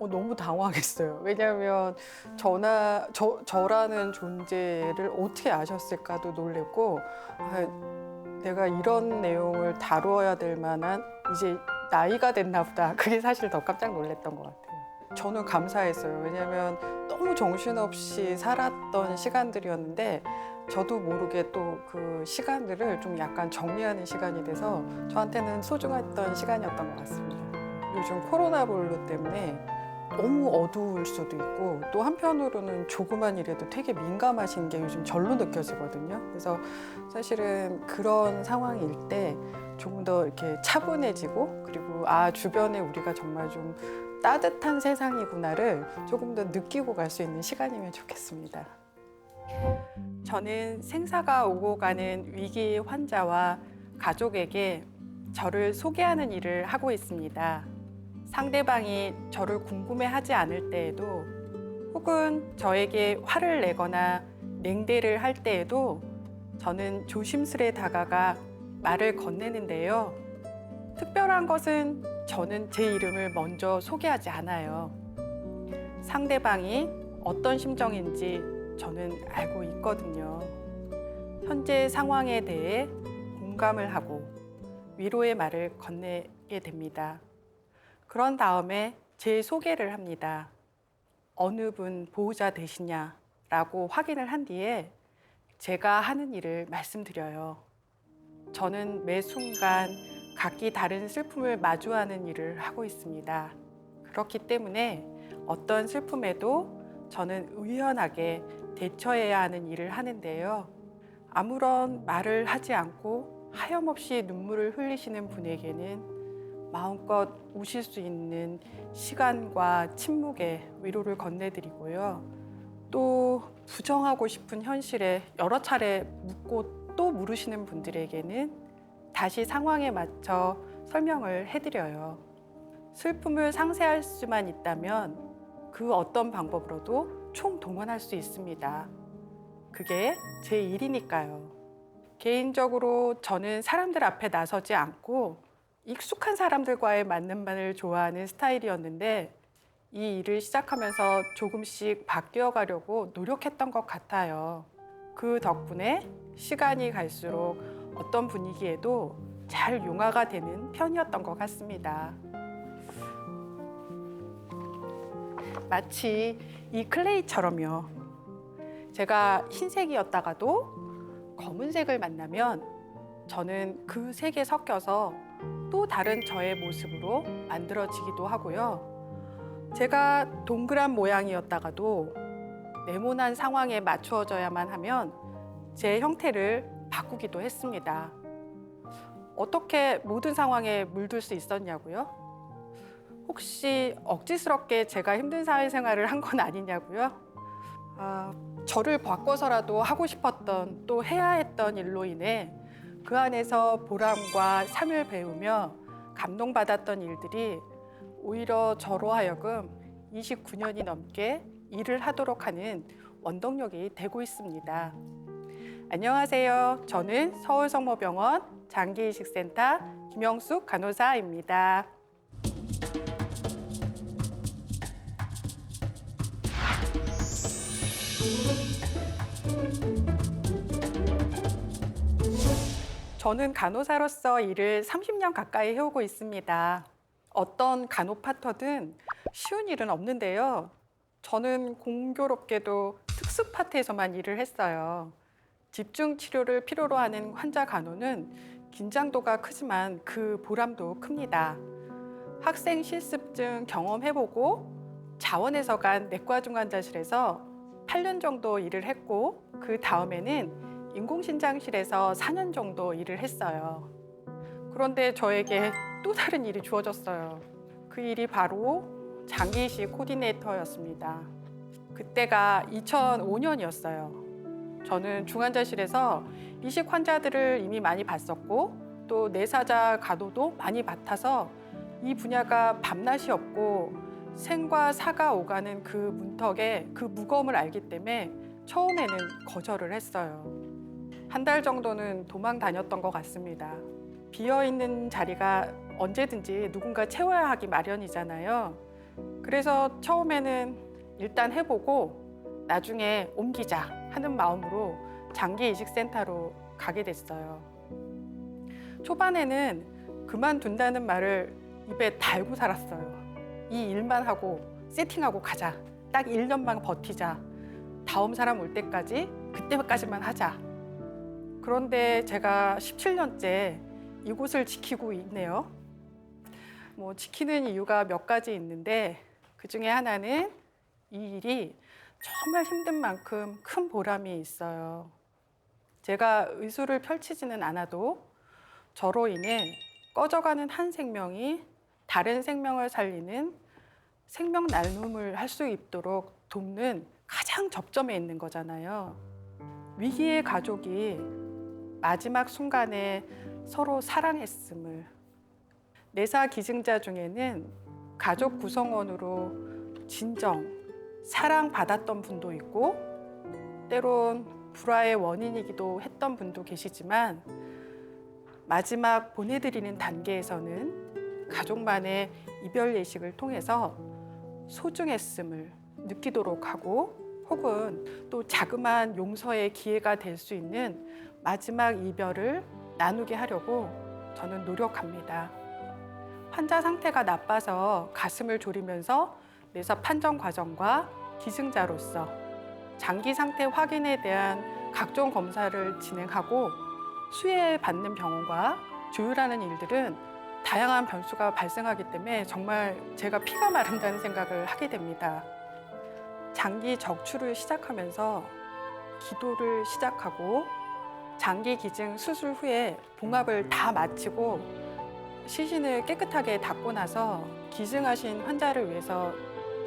너무 당황했어요. 왜냐하면 저라는 존재를 어떻게 아셨을까도 놀랬고, 내가 이런 내용을 다루어야 될 만한 이제 나이가 됐나 보다. 그게 사실 더 깜짝 놀랐던 것 같아요. 저는 감사했어요. 왜냐하면 너무 정신없이 살았던 시간들이었는데 저도 모르게 또 그 시간들을 좀 약간 정리하는 시간이 돼서 저한테는 소중했던 시간이었던 것 같습니다. 요즘 코로나 블루 때문에 너무 어두울 수도 있고 또 한편으로는 조그만 일에도 되게 민감하신 게 요즘 절로 느껴지거든요. 그래서 사실은 그런 상황일 때 조금 더 이렇게 차분해지고 그리고 주변에 우리가 정말 좀 따뜻한 세상이구나를 조금 더 느끼고 갈 수 있는 시간이면 좋겠습니다. 저는 생사가 오고 가는 위기 환자와 가족에게 저를 소개하는 일을 하고 있습니다. 상대방이 저를 궁금해하지 않을 때에도 혹은 저에게 화를 내거나 냉대를 할 때에도 저는 조심스레 다가가 말을 건네는데요. 특별한 것은 저는 제 이름을 먼저 소개하지 않아요. 상대방이 어떤 심정인지 저는 알고 있거든요. 현재 상황에 대해 공감을 하고 위로의 말을 건네게 됩니다. 그런 다음에 제 소개를 합니다. 어느 분 보호자 되시냐라고 확인을 한 뒤에 제가 하는 일을 말씀드려요. 저는 매 순간 각기 다른 슬픔을 마주하는 일을 하고 있습니다. 그렇기 때문에 어떤 슬픔에도 저는 의연하게 대처해야 하는 일을 하는데요. 아무런 말을 하지 않고 하염없이 눈물을 흘리시는 분에게는 마음껏 우실 수 있는 시간과 침묵의 위로를 건네드리고요. 또 부정하고 싶은 현실에 여러 차례 묻고 또 물으시는 분들에게는 다시 상황에 맞춰 설명을 해드려요. 슬픔을 상쇄할 수만 있다면 그 어떤 방법으로도 총동원할 수 있습니다. 그게 제 일이니까요. 개인적으로 저는 사람들 앞에 나서지 않고 익숙한 사람들과의 만남만을 좋아하는 스타일이었는데 이 일을 시작하면서 조금씩 바뀌어 가려고 노력했던 것 같아요. 그 덕분에 시간이 갈수록 어떤 분위기에도 잘 융화가 되는 편이었던 것 같습니다. 마치 이 클레이처럼요. 제가 흰색이었다가도 검은색을 만나면 저는 그 색에 섞여서 또 다른 저의 모습으로 만들어지기도 하고요. 제가 동그란 모양이었다가도 네모난 상황에 맞추어져야만 하면 제 형태를 바꾸기도 했습니다. 어떻게 모든 상황에 물들 수 있었냐고요? 혹시 억지스럽게 제가 힘든 사회생활을 한 건 아니냐고요? 저를 바꿔서라도 하고 싶었던 또 해야 했던 일로 인해 그 안에서 보람과 삶을 배우며 감동받았던 일들이 오히려 저로 하여금 29년이 넘게 일을 하도록 하는 원동력이 되고 있습니다. 안녕하세요. 저는 서울성모병원 장기이식센터 김영숙 간호사입니다. 저는 간호사로서 일을 30년 가까이 해오고 있습니다. 어떤 간호파터든 쉬운 일은 없는데요. 저는 공교롭게도 특수 파트에서만 일을 했어요. 집중 치료를 필요로 하는 환자 간호는 긴장도가 크지만 그 보람도 큽니다. 학생 실습증 경험해보고 자원에서 간 내과 중환자실에서 8년 정도 일을 했고 그 다음에는 인공신장실에서 4년 정도 일을 했어요. 그런데 저에게 또 다른 일이 주어졌어요. 그 일이 바로 장기이식 코디네이터였습니다. 그때가 2005년이었어요. 저는 중환자실에서 이식 환자들을 이미 많이 봤었고 또 내사자 간호도 많이 맡아서 이 분야가 밤낮이 없고 생과 사가 오가는 그 문턱의 그 무거움을 알기 때문에 처음에는 거절을 했어요. 한 달 정도는 도망 다녔던 것 같습니다. 비어있는 자리가 언제든지 누군가 채워야 하기 마련이잖아요. 그래서 처음에는 일단 해보고 나중에 옮기자 하는 마음으로 장기이식센터로 가게 됐어요. 초반에는 그만둔다는 말을 입에 달고 살았어요. 이 일만 하고 세팅하고 가자. 딱 1년만 버티자. 다음 사람 올 때까지 그때까지만 하자. 그런데 제가 17년째 이곳을 지키고 있네요. 지키는 이유가 몇 가지 있는데 그 중에 하나는 이 일이 정말 힘든 만큼 큰 보람이 있어요. 제가 의술을 펼치지는 않아도 저로 인해 꺼져가는 한 생명이 다른 생명을 살리는 생명 나눔을 할 수 있도록 돕는 가장 접점에 있는 거잖아요. 위기의 가족이 마지막 순간에 서로 사랑했음을. 내사 기증자 중에는 가족 구성원으로 진정, 사랑받았던 분도 있고 때론 불화의 원인이기도 했던 분도 계시지만 마지막 보내드리는 단계에서는 가족만의 이별 예식을 통해서 소중했음을 느끼도록 하고 혹은 또 자그마한 용서의 기회가 될 수 있는 마지막 이별을 나누게 하려고 저는 노력합니다. 환자 상태가 나빠서 가슴을 졸이면서 내사 판정 과정과 기증자로서 장기 상태 확인에 대한 각종 검사를 진행하고 수혜받는 병원과 조율하는 일들은 다양한 변수가 발생하기 때문에 정말 제가 피가 마른다는 생각을 하게 됩니다. 장기 적출을 시작하면서 기도를 시작하고 장기 기증 수술 후에 봉합을 다 마치고 시신을 깨끗하게 닦고 나서 기증하신 환자를 위해서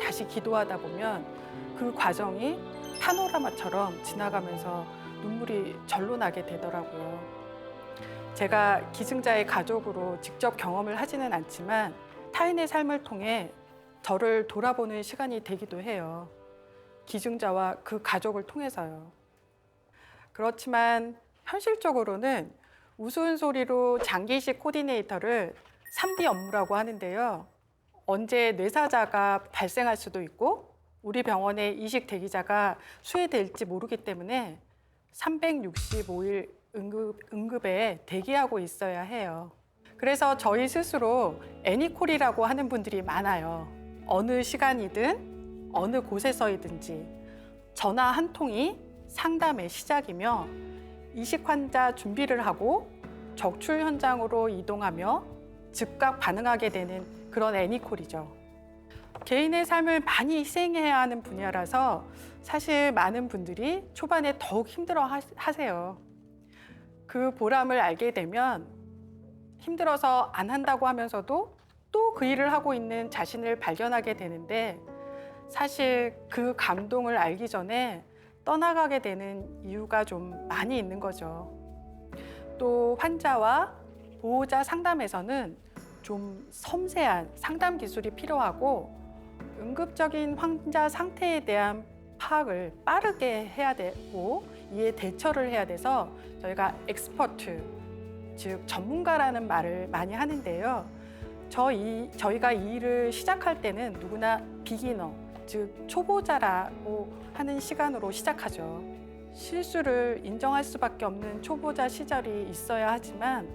다시 기도하다 보면 그 과정이 파노라마처럼 지나가면서 눈물이 절로 나게 되더라고요. 제가 기증자의 가족으로 직접 경험을 하지는 않지만 타인의 삶을 통해 저를 돌아보는 시간이 되기도 해요. 기증자와 그 가족을 통해서요. 그렇지만 현실적으로는 우스운 소리로 장기이식 코디네이터를 3D 업무라고 하는데요. 언제 뇌사자가 발생할 수도 있고 우리 병원의 이식 대기자가 수혜될지 모르기 때문에 365일 응급에 대기하고 있어야 해요. 그래서 저희 스스로 애니콜이라고 하는 분들이 많아요. 어느 시간이든 어느 곳에서이든지 전화 한 통이 상담의 시작이며 이식 환자 준비를 하고 적출 현장으로 이동하며 즉각 반응하게 되는 그런 애니콜이죠. 개인의 삶을 많이 희생해야 하는 분야라서 사실 많은 분들이 초반에 더욱 힘들어 하세요. 그 보람을 알게 되면 힘들어서 안 한다고 하면서도 또 그 일을 하고 있는 자신을 발견하게 되는데 사실 그 감동을 알기 전에 떠나가게 되는 이유가 좀 많이 있는 거죠. 또 환자와 보호자 상담에서는 좀 섬세한 상담 기술이 필요하고 응급적인 환자 상태에 대한 파악을 빠르게 해야 되고 이에 대처를 해야 돼서 저희가 엑스퍼트, 즉 전문가라는 말을 많이 하는데요. 저희가 이 일을 시작할 때는 누구나 비기너, 즉 초보자라고 하는 시간으로 시작하죠. 실수를 인정할 수밖에 없는 초보자 시절이 있어야 하지만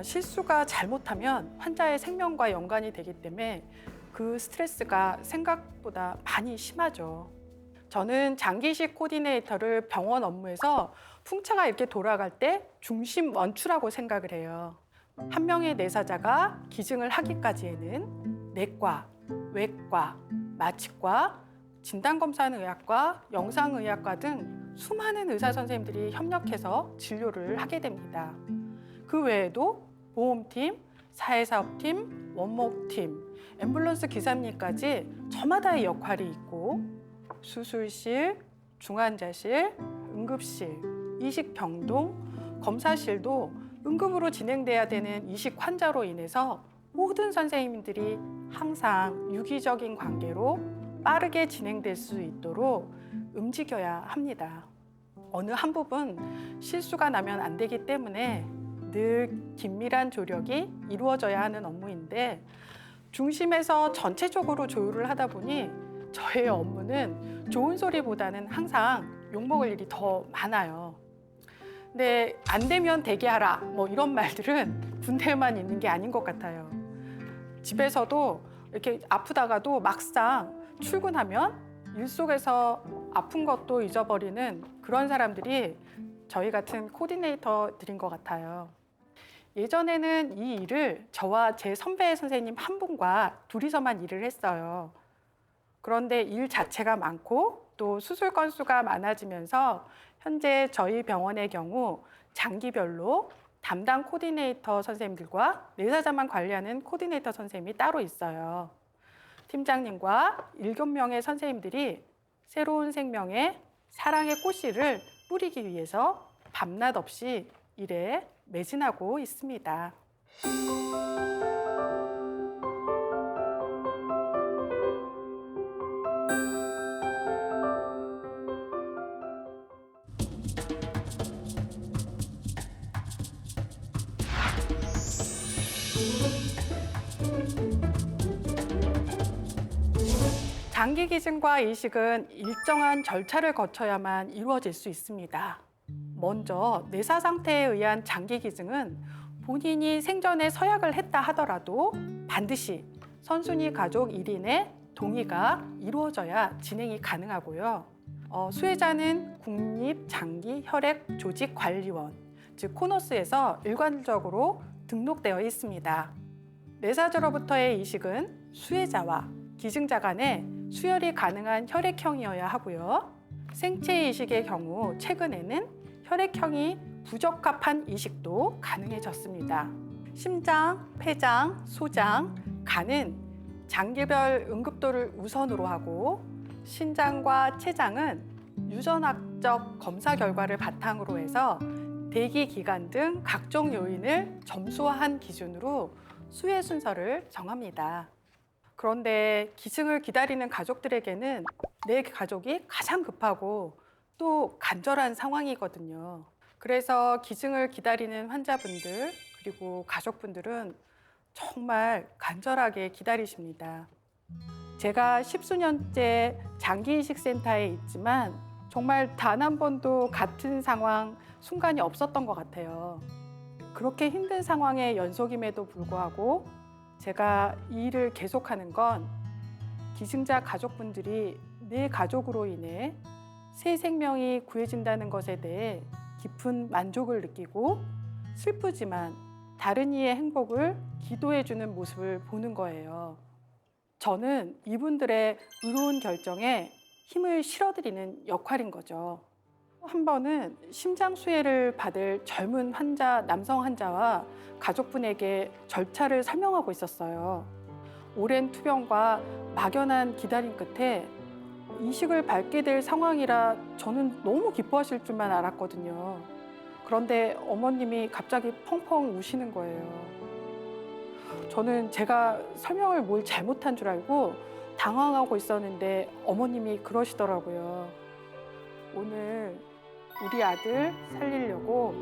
실수가 잘못하면 환자의 생명과 연관이 되기 때문에 그 스트레스가 생각보다 많이 심하죠. 저는 장기이식 코디네이터를 병원 업무에서 풍차가 이렇게 돌아갈 때 중심 원추라고 생각을 해요. 한 명의 내사자가 기증을 하기까지에는 내과, 외과, 마취과, 진단검사의학과, 영상의학과 등 수많은 의사 선생님들이 협력해서 진료를 하게 됩니다. 그 외에도 보험팀, 사회사업팀, 원목팀, 앰뷸런스 기사님까지 저마다의 역할이 있고 수술실, 중환자실, 응급실, 이식병동, 검사실도 응급으로 진행돼야 되는 이식 환자로 인해서 모든 선생님들이 항상 유기적인 관계로 빠르게 진행될 수 있도록 움직여야 합니다. 어느 한 부분 실수가 나면 안 되기 때문에 늘 긴밀한 조력이 이루어져야 하는 업무인데 중심에서 전체적으로 조율을 하다 보니 저의 업무는 좋은 소리보다는 항상 욕먹을 일이 더 많아요. 근데 안 되면 대기하라 뭐 이런 말들은 군대에만 있는 게 아닌 것 같아요. 집에서도 이렇게 아프다가도 막상 출근하면 일 속에서 아픈 것도 잊어버리는 그런 사람들이 저희 같은 코디네이터들인 것 같아요. 예전에는 이 일을 저와 제 선배 선생님 한 분과 둘이서만 일을 했어요. 그런데 일 자체가 많고 또 수술 건수가 많아지면서 현재 저희 병원의 경우 장기별로 담당 코디네이터 선생님들과 내사자만 관리하는 코디네이터 선생님이 따로 있어요. 팀장님과 7명의 선생님들이 새로운 생명에 사랑의 꽃씨를 뿌리기 위해서 밤낮 없이 일에 매진하고 있습니다. 장기 기증과 이식은 일정한 절차를 거쳐야만 이루어질 수 있습니다. 먼저 내사 상태에 의한 장기 기증은 본인이 생전에 서약을 했다 하더라도 반드시 선순위 가족 1인의 동의가 이루어져야 진행이 가능하고요. 수혜자는 국립장기혈액조직관리원, 즉 코너스에서 일괄적으로 등록되어 있습니다. 내사자로부터의 이식은 수혜자와 기증자 간에 수혈이 가능한 혈액형이어야 하고요. 생체 이식의 경우 최근에는 혈액형이 부적합한 이식도 가능해졌습니다. 심장, 폐장, 소장, 간은 장기별 응급도를 우선으로 하고 신장과 췌장은 유전학적 검사 결과를 바탕으로 해서 대기 기간 등 각종 요인을 점수화한 기준으로 수혜 순서를 정합니다. 그런데 기증을 기다리는 가족들에게는 내 가족이 가장 급하고 또 간절한 상황이거든요. 그래서 기증을 기다리는 환자분들 그리고 가족분들은 정말 간절하게 기다리십니다. 제가 10수년째 장기이식센터에 있지만 정말 단 한 번도 같은 상황, 순간이 없었던 것 같아요. 그렇게 힘든 상황의 연속임에도 불구하고 제가 이 일을 계속하는 건 기증자 가족분들이 내 가족으로 인해 새 생명이 구해진다는 것에 대해 깊은 만족을 느끼고 슬프지만 다른 이의 행복을 기도해주는 모습을 보는 거예요. 저는 이분들의 의로운 결정에 힘을 실어드리는 역할인 거죠. 한 번은 심장 수혜를 받을 젊은 환자, 남성 환자와 가족분에게 절차를 설명하고 있었어요. 오랜 투병과 막연한 기다림 끝에 이식을 밟게 될 상황이라 저는 너무 기뻐하실 줄만 알았거든요. 그런데 어머님이 갑자기 펑펑 우시는 거예요. 저는 제가 설명을 뭘 잘못한 줄 알고 당황하고 있었는데 어머님이 그러시더라고요. 오늘 우리 아들 살리려고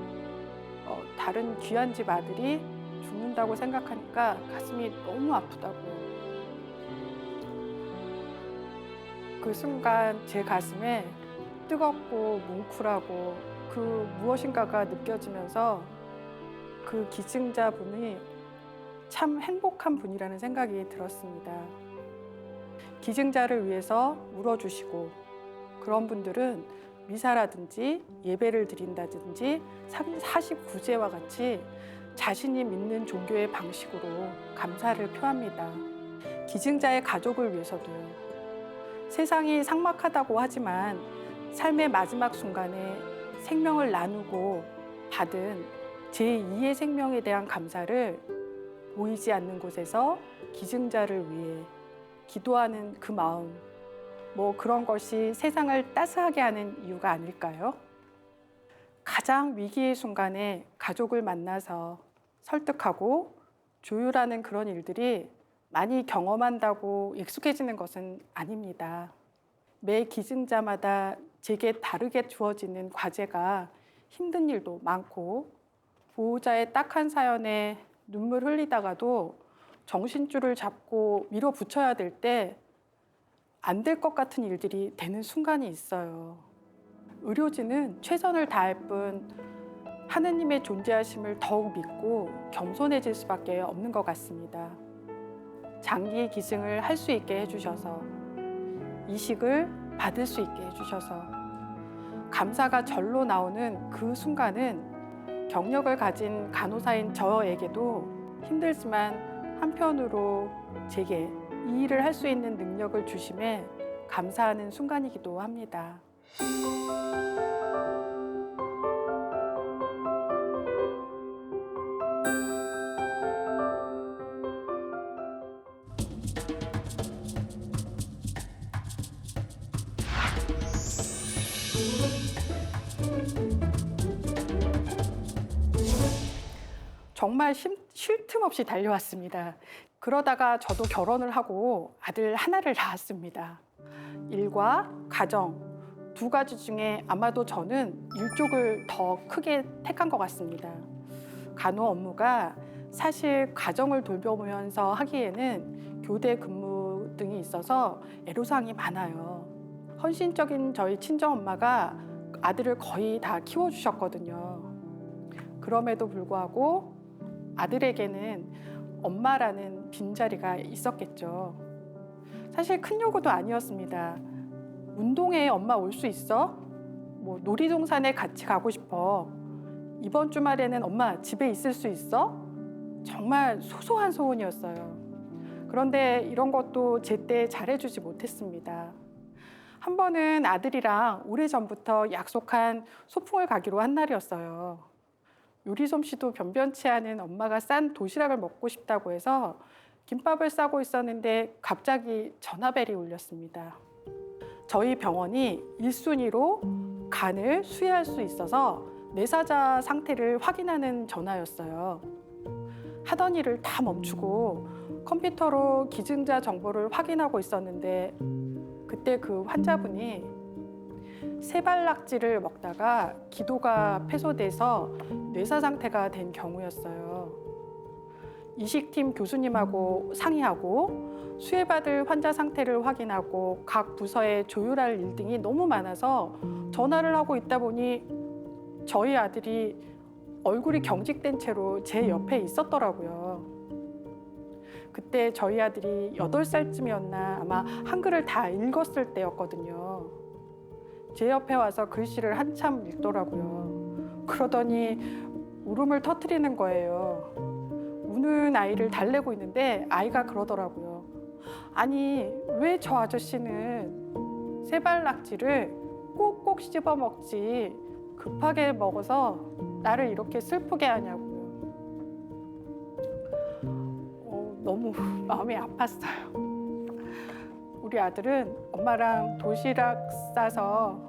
다른 귀한 집 아들이 죽는다고 생각하니까 가슴이 너무 아프다고요. 그 순간 제 가슴에 뜨겁고 뭉클하고 그 무엇인가가 느껴지면서 그 기증자분이 참 행복한 분이라는 생각이 들었습니다. 기증자를 위해서 울어주시고 그런 분들은 미사라든지 예배를 드린다든지 49제와 같이 자신이 믿는 종교의 방식으로 감사를 표합니다. 기증자의 가족을 위해서도요. 세상이 삭막하다고 하지만 삶의 마지막 순간에 생명을 나누고 받은 제2의 생명에 대한 감사를 보이지 않는 곳에서 기증자를 위해 기도하는 그 마음, 뭐 그런 것이 세상을 따스하게 하는 이유가 아닐까요? 가장 위기의 순간에 가족을 만나서 설득하고 조율하는 그런 일들이 많이 경험한다고 익숙해지는 것은 아닙니다. 매 기증자마다 제게 다르게 주어지는 과제가 힘든 일도 많고 보호자의 딱한 사연에 눈물 흘리다가도 정신줄을 잡고 밀어붙여야 될 때 안 될 것 같은 일들이 되는 순간이 있어요. 의료진은 최선을 다할 뿐 하느님의 존재하심을 더욱 믿고 겸손해질 수밖에 없는 것 같습니다. 장기 기증을 할 수 있게 해주셔서, 이식을 받을 수 있게 해주셔서, 감사가 절로 나오는 그 순간은 경력을 가진 간호사인 저에게도 힘들지만 한편으로 제게 이 일을 할 수 있는 능력을 주심에 감사하는 순간이기도 합니다. 정말 쉴 틈 없이 달려왔습니다. 그러다가 저도 결혼을 하고 아들 하나를 낳았습니다. 일과 가정 두 가지 중에 아마도 저는 일 쪽을 더 크게 택한 것 같습니다. 간호 업무가 사실 가정을 돌보면서 하기에는 교대 근무 등이 있어서 애로사항이 많아요. 헌신적인 저희 친정엄마가 아들을 거의 다 키워주셨거든요. 그럼에도 불구하고 아들에게는 엄마라는 빈자리가 있었겠죠. 사실 큰 요구도 아니었습니다. 운동회에 엄마 올 수 있어? 뭐 놀이동산에 같이 가고 싶어. 이번 주말에는 엄마 집에 있을 수 있어? 정말 소소한 소원이었어요. 그런데 이런 것도 제때 잘해주지 못했습니다. 한 번은 아들이랑 오래전부터 약속한 소풍을 가기로 한 날이었어요. 요리 솜씨도 변변치 않은 엄마가 싼 도시락을 먹고 싶다고 해서 김밥을 싸고 있었는데 갑자기 전화벨이 울렸습니다. 저희 병원이 1순위로 간을 수혜할 수 있어서 내사자 상태를 확인하는 전화였어요. 하던 일을 다 멈추고 컴퓨터로 기증자 정보를 확인하고 있었는데 그때 그 환자분이 세발낙지를 먹다가 기도가 폐소돼서 뇌사 상태가 된 경우였어요. 이식팀 교수님하고 상의하고 수혜받을 환자 상태를 확인하고 각 부서에 조율할 일 등이 너무 많아서 전화를 하고 있다 보니 저희 아들이 얼굴이 경직된 채로 제 옆에 있었더라고요. 그때 저희 아들이 8살쯤이었나 아마 한글을 다 읽었을 때였거든요. 제 옆에 와서 글씨를 한참 읽더라고요. 그러더니 울음을 터뜨리는 거예요. 우는 아이를 달래고 있는데 아이가 그러더라고요. 아니, 왜 저 아저씨는 세발낙지를 꼭꼭 씹어 먹지 급하게 먹어서 나를 이렇게 슬프게 하냐고요. 너무 마음이 아팠어요. 우리 아들은 엄마랑 도시락 싸서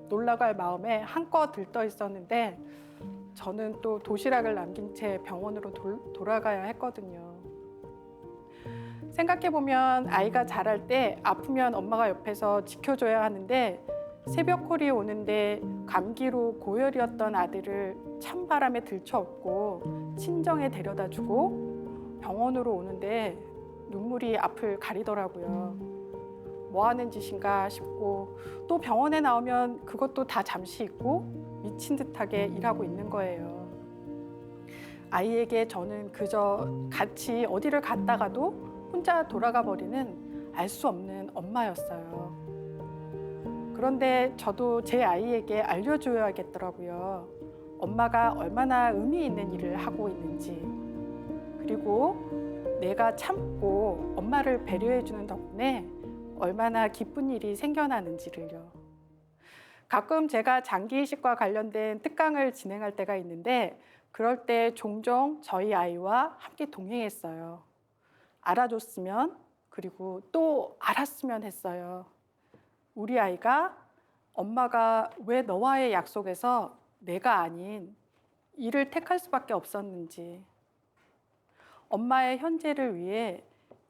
놀러 갈 마음에 한껏 들떠 있었는데 저는 또 도시락을 남긴 채 병원으로 돌아가야 했거든요. 생각해보면 아이가 자랄 때 아프면 엄마가 옆에서 지켜줘야 하는데 새벽콜이 오는데 감기로 고열이었던 아들을 찬바람에 들쳐업고 친정에 데려다주고 병원으로 오는데 눈물이 앞을 가리더라고요. 뭐 하는 짓인가 싶고 또 병원에 나오면 그것도 다 잠시 잊고 미친 듯하게 일하고 있는 거예요. 아이에게 저는 그저 같이 어디를 갔다가도 혼자 돌아가 버리는 알 수 없는 엄마였어요. 그런데 저도 제 아이에게 알려줘야겠더라고요. 엄마가 얼마나 의미 있는 일을 하고 있는지. 그리고 내가 참고 엄마를 배려해주는 덕분에 얼마나 기쁜 일이 생겨나는지를요. 가끔 제가 장기 이식과 관련된 특강을 진행할 때가 있는데 그럴 때 종종 저희 아이와 함께 동행했어요. 알아줬으면 그리고 또 알았으면 했어요. 우리 아이가 엄마가 왜 너와의 약속에서 내가 아닌 이를 택할 수밖에 없었는지, 엄마의 현재를 위해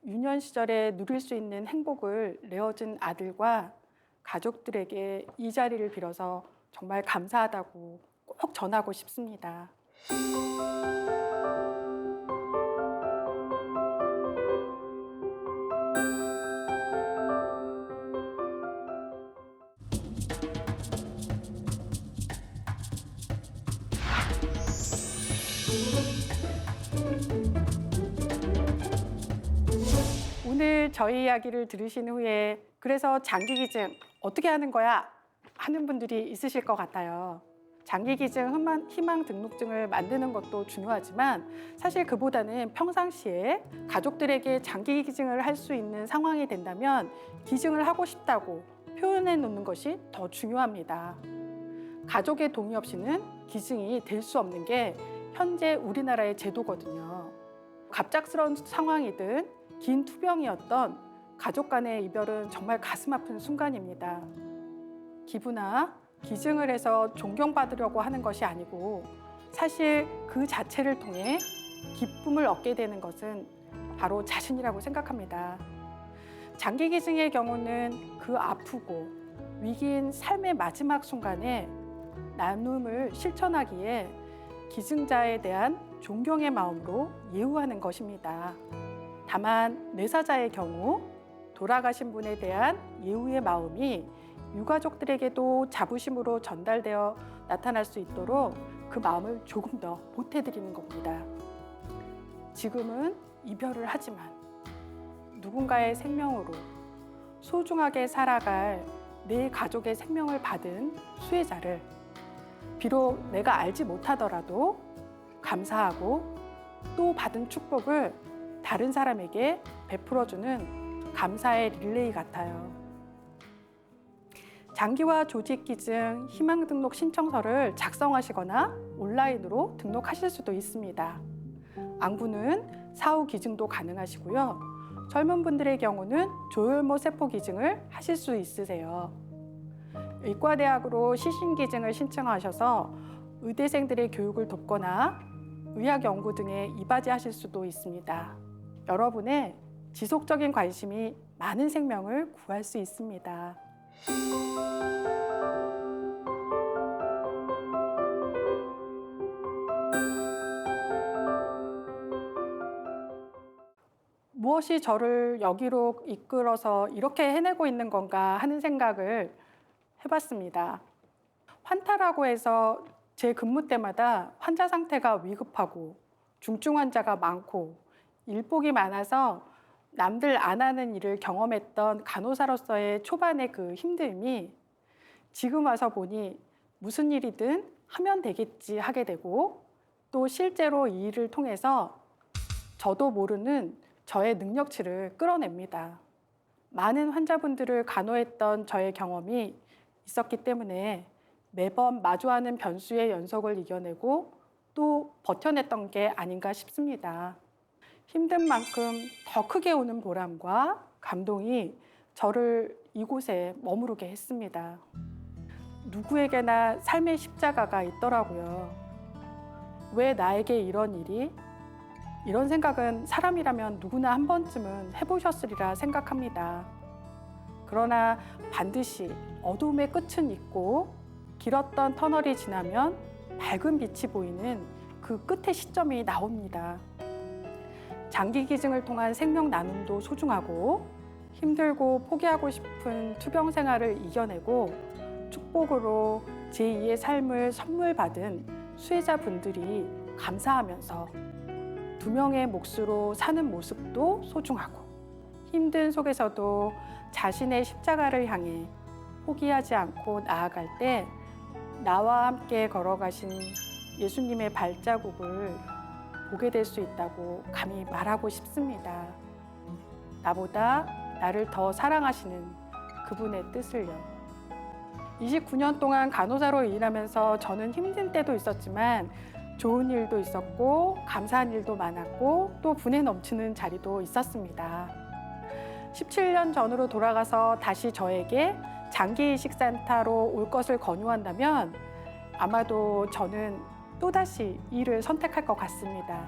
유년 시절에 누릴 수 있는 행복을 내어준 아들과 가족들에게 이 자리를 빌어서 정말 감사하다고 꼭 전하고 싶습니다. 오늘 저희 이야기를 들으신 후에 그래서 장기기증 어떻게 하는 거야? 하는 분들이 있으실 것 같아요. 장기기증 희망 등록증을 만드는 것도 중요하지만 사실 그보다는 평상시에 가족들에게 장기기증을 할 수 있는 상황이 된다면 기증을 하고 싶다고 표현해 놓는 것이 더 중요합니다. 가족의 동의 없이는 기증이 될 수 없는 게 현재 우리나라의 제도거든요. 갑작스러운 상황이든 긴 투병이었던 가족 간의 이별은 정말 가슴 아픈 순간입니다. 기부나 기증을 해서 존경받으려고 하는 것이 아니고 사실 그 자체를 통해 기쁨을 얻게 되는 것은 바로 자신이라고 생각합니다. 장기 기증의 경우는 그 아프고 위기인 삶의 마지막 순간에 나눔을 실천하기에 기증자에 대한 존경의 마음으로 예우하는 것입니다. 다만 내사자의 경우 돌아가신 분에 대한 예우의 마음이 유가족들에게도 자부심으로 전달되어 나타날 수 있도록 그 마음을 조금 더 보태드리는 겁니다. 지금은 이별을 하지만 누군가의 생명으로 소중하게 살아갈 내 가족의 생명을 받은 수혜자를 비록 내가 알지 못하더라도 감사하고 또 받은 축복을 다른 사람에게 베풀어주는 감사의 릴레이 같아요. 장기와 조직기증 희망등록 신청서를 작성하시거나 온라인으로 등록하실 수도 있습니다. 안구는 사후 기증도 가능하시고요. 젊은 분들의 경우는 조혈모 세포 기증을 하실 수 있으세요. 의과대학으로 시신기증을 신청하셔서 의대생들의 교육을 돕거나 의학 연구 등에 이바지하실 수도 있습니다. 여러분의 지속적인 관심이 많은 생명을 구할 수 있습니다. 무엇이 저를 여기로 이끌어서 이렇게 해내고 있는 건가 하는 생각을 해봤습니다. 환타라고 해서 제 근무 때마다 환자 상태가 위급하고 중증 환자가 많고 일복이 많아서 남들 안 하는 일을 경험했던 간호사로서의 초반의 그 힘듦이 지금 와서 보니 무슨 일이든 하면 되겠지 하게 되고 또 실제로 이 일을 통해서 저도 모르는 저의 능력치를 끌어냅니다. 많은 환자분들을 간호했던 저의 경험이 있었기 때문에 매번 마주하는 변수의 연속을 이겨내고 또 버텨냈던 게 아닌가 싶습니다. 힘든 만큼 더 크게 오는 보람과 감동이 저를 이곳에 머무르게 했습니다. 누구에게나 삶의 십자가가 있더라고요. 왜 나에게 이런 일이? 이런 생각은 사람이라면 누구나 한 번쯤은 해보셨으리라 생각합니다. 그러나 반드시 어둠의 끝은 있고 길었던 터널이 지나면 밝은 빛이 보이는 그 끝의 시점이 나옵니다. 장기 기증을 통한 생명 나눔도 소중하고 힘들고 포기하고 싶은 투병 생활을 이겨내고 축복으로 제2의 삶을 선물 받은 수혜자분들이 감사하면서 두 명의 몫으로 사는 모습도 소중하고 힘든 속에서도 자신의 십자가를 향해 포기하지 않고 나아갈 때 나와 함께 걸어가신 예수님의 발자국을 보게 될 수 있다고 감히 말하고 싶습니다. 나보다 나를 더 사랑하시는 그분의 뜻을요. 29년 동안 간호사로 일하면서 저는 힘든 때도 있었지만 좋은 일도 있었고 감사한 일도 많았고 또 분에 넘치는 자리도 있었습니다. 17년 전으로 돌아가서 다시 저에게 장기이식센터로 올 것을 권유한다면 아마도 저는 또다시 이를 선택할 것 같습니다.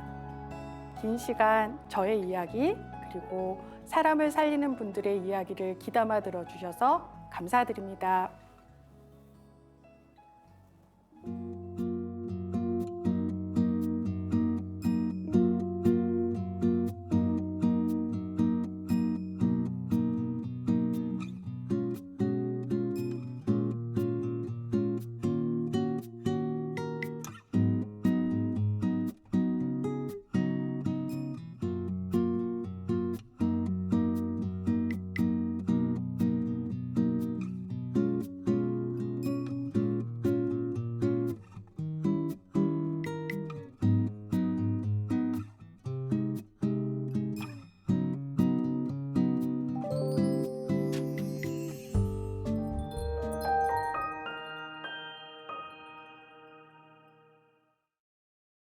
긴 시간 저의 이야기 그리고 사람을 살리는 분들의 이야기를 귀담아 들어주셔서 감사드립니다.